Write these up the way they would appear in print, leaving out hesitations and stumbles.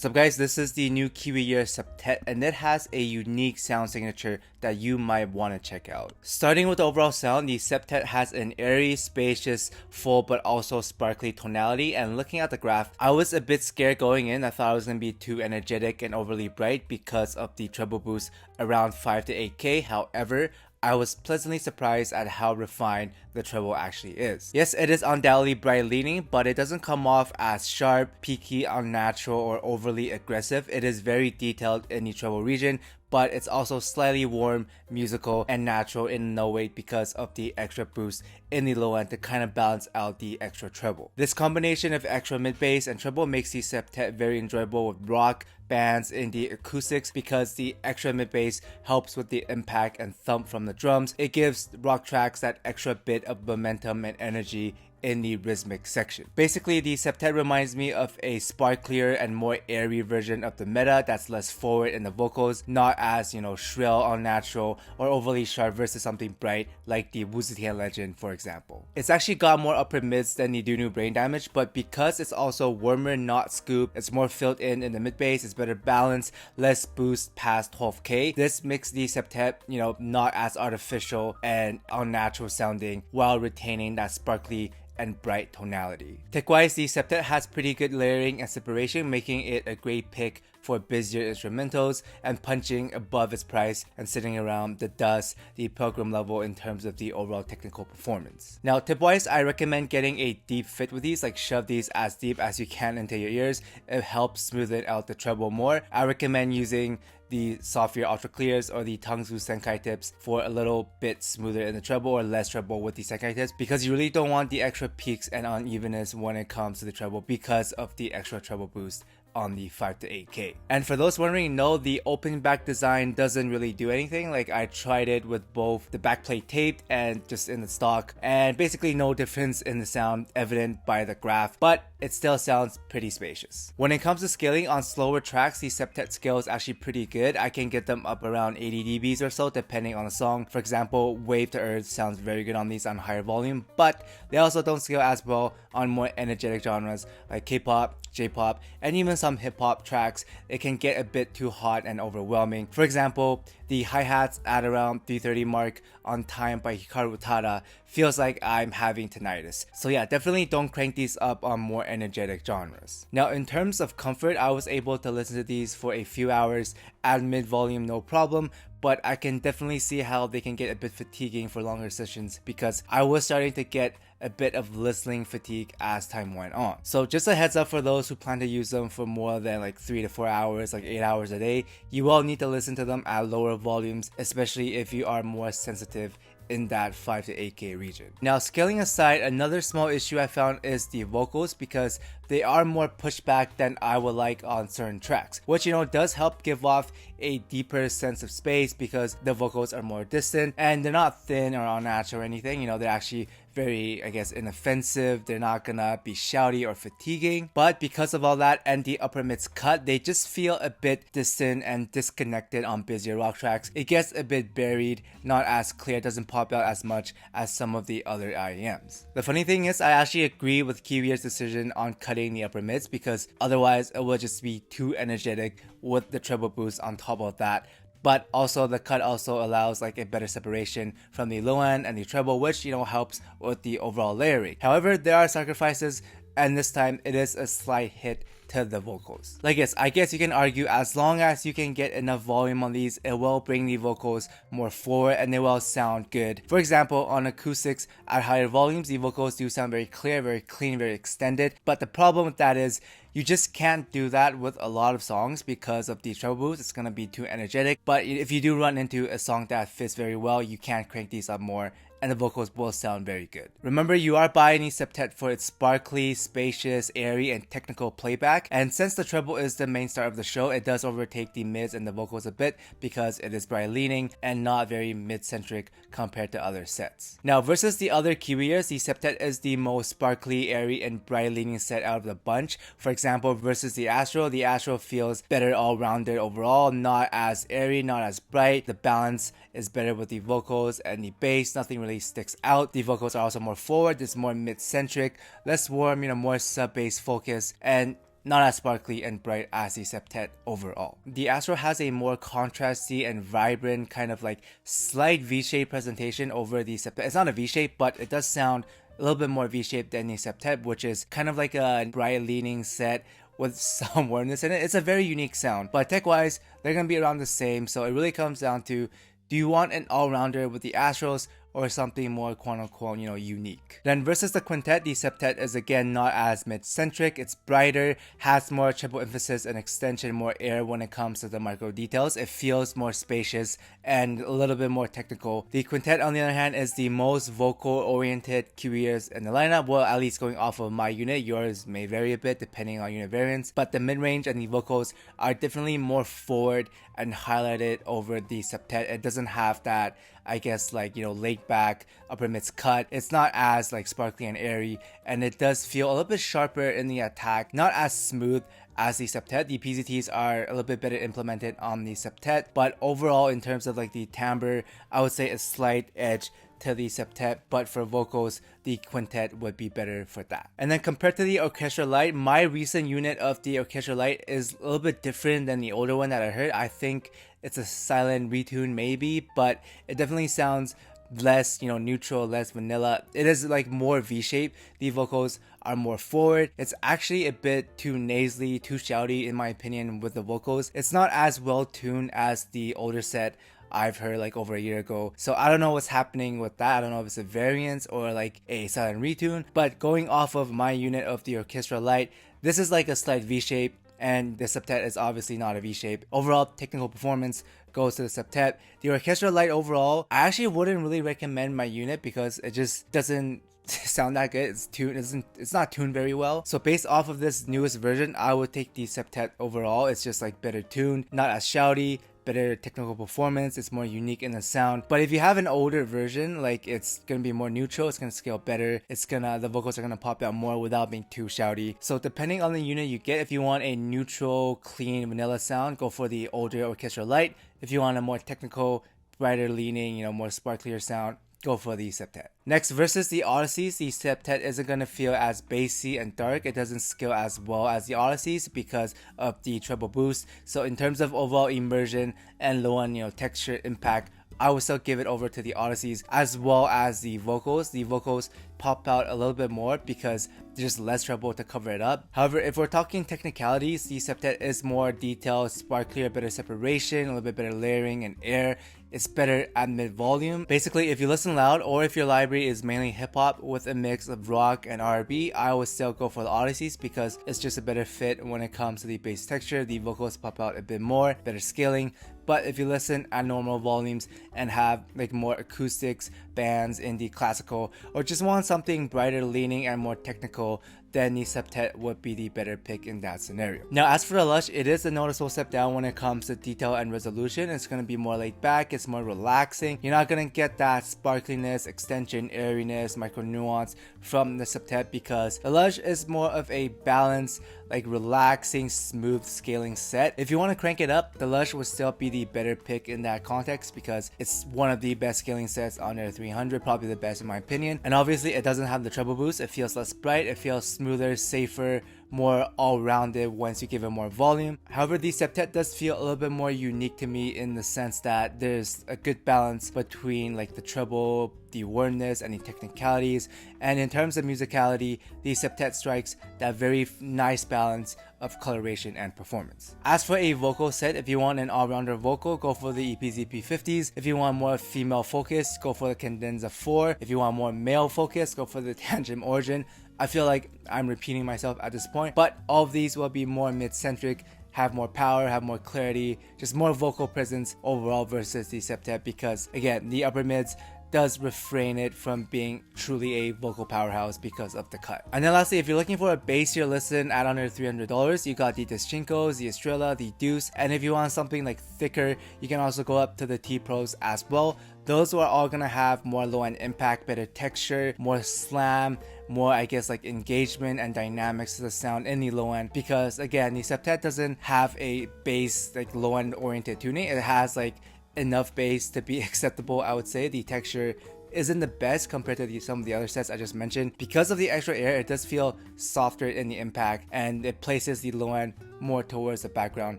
What's up guys, this is the new Kiwi Ear Septet and it has a unique sound signature that you might want to check out. Starting with the overall sound, the Septet has an airy, spacious, full but also sparkly tonality, and looking at the graph, I was a bit scared going in. I thought it was going to be too energetic and overly bright because of the treble boost around 5 to 8K. However, I was pleasantly surprised at how refined the treble actually is. Yes, it is undoubtedly bright leaning, but it doesn't come off as sharp, peaky, unnatural, or overly aggressive. It is very detailed in the treble region, but it's also slightly warm, musical, and natural in no way because of the extra boost in the low end to kind of balance out the extra treble. This combination of extra mid bass and treble makes the Septet very enjoyable with rock bands in the acoustics because the extra mid bass helps with the impact and thump from the drums. It gives rock tracks that extra bit of momentum and energy in the rhythmic section. Basically, the Septet reminds me of a sparklier and more airy version of the Meta that's less forward in the vocals, not as, shrill, unnatural, or overly sharp versus something bright like the Wuzetian Legend, for example. It's actually got more upper mids than the Dunu Brain Damage, but because it's also warmer, not scoop, it's more filled in the mid bass, it's better balanced, less boost past 12K. This makes the Septet, not as artificial and unnatural sounding while retaining that sparkly and bright tonality. Tech-wise, the Septet has pretty good layering and separation, making it a great pick for busier instrumentals and punching above its price and sitting around the dust, the Pilgrim level in terms of the overall technical performance. Now, tip-wise, I recommend getting a deep fit with these, like shove these as deep as you can into your ears. It helps smoothen out the treble more. I recommend using the Software Ultra Clears or the Tangsu Senkai tips for a little bit smoother in the treble or less treble with the Senkai tips, because you really don't want the extra peaks and unevenness when it comes to the treble because of the extra treble boost on the 5 to 8K. And for those wondering, no, the open back design doesn't really do anything. Like, I tried it with both the backplate taped and just in the stock, and basically no difference in the sound evident by the graph, but it still sounds pretty spacious. When it comes to scaling on slower tracks, the Septet scale is actually pretty good. I can get them up around 80 dBs or so depending on the song. For example, Wave to Earth sounds very good on these on higher volume, but they also don't scale as well on more energetic genres like K-pop, J-pop, and even some hip-hop tracks. It can get a bit too hot and overwhelming. For example, the hi-hats at around 330 mark on Time by Hikaru Utada feels like I'm having tinnitus. So yeah, definitely don't crank these up on more energetic genres. Now, in terms of comfort, I was able to listen to these for a few hours at mid-volume no problem, but I can definitely see how they can get a bit fatiguing for longer sessions because I was starting to get a bit of listening fatigue as time went on. So just a heads up for those who plan to use them for more than like 3 to 4 hours, like 8 hours a day, you will need to listen to them at lower volumes, especially if you are more sensitive in that 5 to 8K region. Now, scaling aside, another small issue I found is the vocals, because they are more pushed back than I would like on certain tracks, which does help give off a deeper sense of space because the vocals are more distant and they're not thin or unnatural or anything. They're actually very, inoffensive. They're not gonna be shouty or fatiguing, but because of all that and the upper mids cut, they just feel a bit distant and disconnected on busier rock tracks. It gets a bit buried, not as clear, doesn't pop out as much as some of the other IEMs. The funny thing is, I actually agree with Kiwi Ear's decision on cutting the upper mids because otherwise it would just be too energetic with the treble boost on top of that. But also the cut also allows a better separation from the low end and the treble, which helps with the overall layering. However, there are sacrifices, and this time it is a slight hit to the vocals. Yes, I guess you can argue as long as you can get enough volume on these, it will bring the vocals more forward and they will sound good. For example, on acoustics at higher volumes, the vocals do sound very clear, very clean, very extended. But the problem with that is you just can't do that with a lot of songs because of the treble boost. It's gonna be too energetic. But if you do run into a song that fits very well, you can crank these up more and the vocals will sound very good. Remember, you are buying the Septet for its sparkly, spacious, airy, and technical playback, and since the treble is the main star of the show, it does overtake the mids and the vocals a bit because it is bright leaning and not very mid-centric compared to other sets. Now, versus the other Kiwi Ears, the Septet is the most sparkly, airy, and bright leaning set out of the bunch. For example, versus the Astral feels better all-rounded overall, not as airy, not as bright. The balance is better with the vocals and the bass, nothing really sticks out. The vocals are also more forward, it's more mid-centric, less warm, more sub-bass focus, and not as sparkly and bright as the septet overall. The Astral has a more contrasty and vibrant kind of like slight V-shaped presentation over the septet. It's not a V-shape, but it does sound a little bit more V-shaped than the septet, which is kind of like a bright leaning set with some warmness in it. It's a very unique sound, but tech-wise, they're gonna be around the same. So it really comes down to, do you want an all-rounder with the Astrals or something more quote-unquote, unique? Then versus the Quintet, the septet is again not as mid-centric. It's brighter, has more treble emphasis and extension, more air when it comes to the micro details. It feels more spacious and a little bit more technical. The Quintet, on the other hand, is the most vocal-oriented QEers in the lineup. Well, at least going off of my unit. Yours may vary a bit depending on unit variants, but the mid-range and the vocals are definitely more forward and highlighted over the septet. It doesn't have that, I guess, like, laid back upper mids cut. It's not as like sparkly and airy, and it does feel a little bit sharper in the attack, not as smooth as the septet. The PZTs are a little bit better implemented on the septet, but overall in terms of like the timbre, I would say a slight edge to the septet, but for vocals, the Quintet would be better for that. And then compared to the Orchestra Lite, my recent unit of the Orchestra Lite is a little bit different than the older one that I heard. I think it's a silent retune maybe, but it definitely sounds less, neutral, less vanilla. It is like more V-shaped. The vocals are more forward. It's actually a bit too nasally, too shouty in my opinion with the vocals. It's not as well tuned as the older set I've heard like over a year ago. So I don't know what's happening with that. I don't know if it's a variance or like a silent retune, but going off of my unit of the Orchestra Lite, this is like a slight V-shape, and the septet is obviously not a V-shape. Overall technical performance goes to the septet. The Orchestra Lite overall, I actually wouldn't really recommend my unit because it just doesn't sound that good. It's not tuned very well. So based off of this newest version, I would take the septet overall. It's just like better tuned, not as shouty, better technical performance. It's more unique in the sound. But if you have an older version, like, it's gonna be more neutral, it's gonna scale better, the vocals are gonna pop out more without being too shouty. So depending on the unit you get, if you want a neutral, clean, vanilla sound, go for the older Orchestra Lite. If you want a more technical, brighter leaning, more sparklier sound, go for the septet. Next, versus the Odysseys, the septet isn't going to feel as bassy and dark. It doesn't scale as well as the Odysseys because of the treble boost. So in terms of overall immersion and low-end, texture impact, I would still give it over to the Odysseys, as well as the vocals. The vocals pop out a little bit more because there's less treble to cover it up. However, if we're talking technicalities, the septet is more detailed, sparklier, better separation, a little bit better layering and air. It's better at mid-volume. Basically, if you listen loud or if your library is mainly hip-hop with a mix of rock and R&B, I would still go for the Odysseys because it's just a better fit when it comes to the bass texture. The vocals pop out a bit more, better scaling. But if you listen at normal volumes and have like more acoustics, bands in the classical, or just want something brighter leaning and more technical, then the septet would be the better pick in that scenario. Now, as for the Lush, it is a noticeable step down when it comes to detail and resolution. It's going to be more laid back, it's more relaxing. You're not going to get that sparkliness, extension, airiness, micro nuance from the septet because the Lush is more of a balanced, like relaxing, smooth scaling set. If you want to crank it up, the Lush would still be the better pick in that context because it's one of the best scaling sets under 300, probably the best in my opinion. And obviously it doesn't have the treble boost. It feels less bright, it feels smoother, safer, more all-rounded once you give it more volume. However, the septet does feel a little bit more unique to me in the sense that there's a good balance between like the treble, the warmness, and the technicalities. And in terms of musicality, the septet strikes that very nice balance of coloration and performance. As for a vocal set, if you want an all-rounder vocal, go for the EPZ P50s. If you want more female focus, go for the Cadenza 4. If you want more male focus, go for the Tangent Origin. I feel like I'm repeating myself at this point, but all of these will be more mid-centric, have more power, have more clarity, just more vocal presence overall versus the septet because, again, the upper mids does refrain it from being truly a vocal powerhouse because of the cut. And then lastly, if you're looking for a bassier listen at under $300, you got the Deschinkos, the Estrella, the Deuce, and if you want something like thicker, you can also go up to the T-Pros as well. Those are all gonna have more low-end impact, better texture, more slam, more, I guess, like engagement and dynamics to the sound in the low end because, again, the septet doesn't have a bass, like low-end oriented tuning. It has like enough bass to be acceptable, I would say. The texture isn't the best compared to some of the other sets I just mentioned. Because of the extra air, it does feel softer in the impact, and it places the low end more towards the background,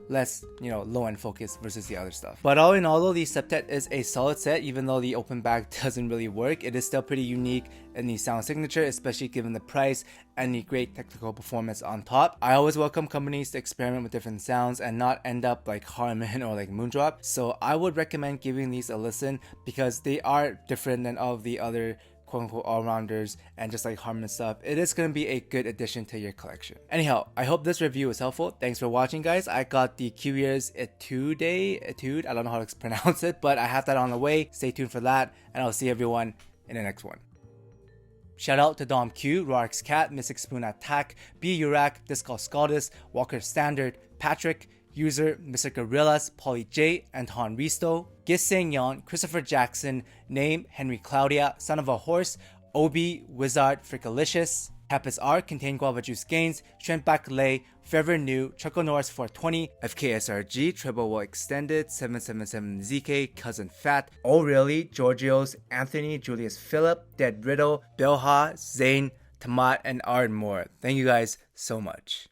less, you know, low end focus versus the other stuff. But all in all, though, the Septet is a solid set. Even though the open back doesn't really work, it is still pretty unique in the sound signature, especially given the price and the great technical performance on top. I always welcome companies to experiment with different sounds and not end up like Harman or like Moondrop, so I would recommend giving these a listen because they are different than all of the other quote-unquote all-rounders and just like Harman stuff. It is going to be a good addition to your collection. Anyhow, I hope this review was helpful. Thanks for watching, guys. I got the QEars Etude, I don't know how to pronounce it, but I have that on the way. Stay tuned for that, and I'll see everyone in the next one. Shout out to Dom Q, Roark's Cat, Mystic Spoon Attack, B Urak, Discal Scaldus, Walker Standard, Patrick, User, Mr. Gorillas, Polly J, Anton Risto, Giseng Yon, Christopher Jackson, Name, Henry Claudia, Son of a Horse, Obi, Wizard, Frickalicious, Tapis R, Contain Guava Juice Gains, Trent Lay, Forever New, Chuckle Norris 420, FKSRG, Treble Will Extended, 777ZK, Cousin Fat, Oh Really, Giorgio's, Anthony, Julius Phillip, Dead Riddle, Belha, Zane, Tamat, and Ard more. Thank you guys so much.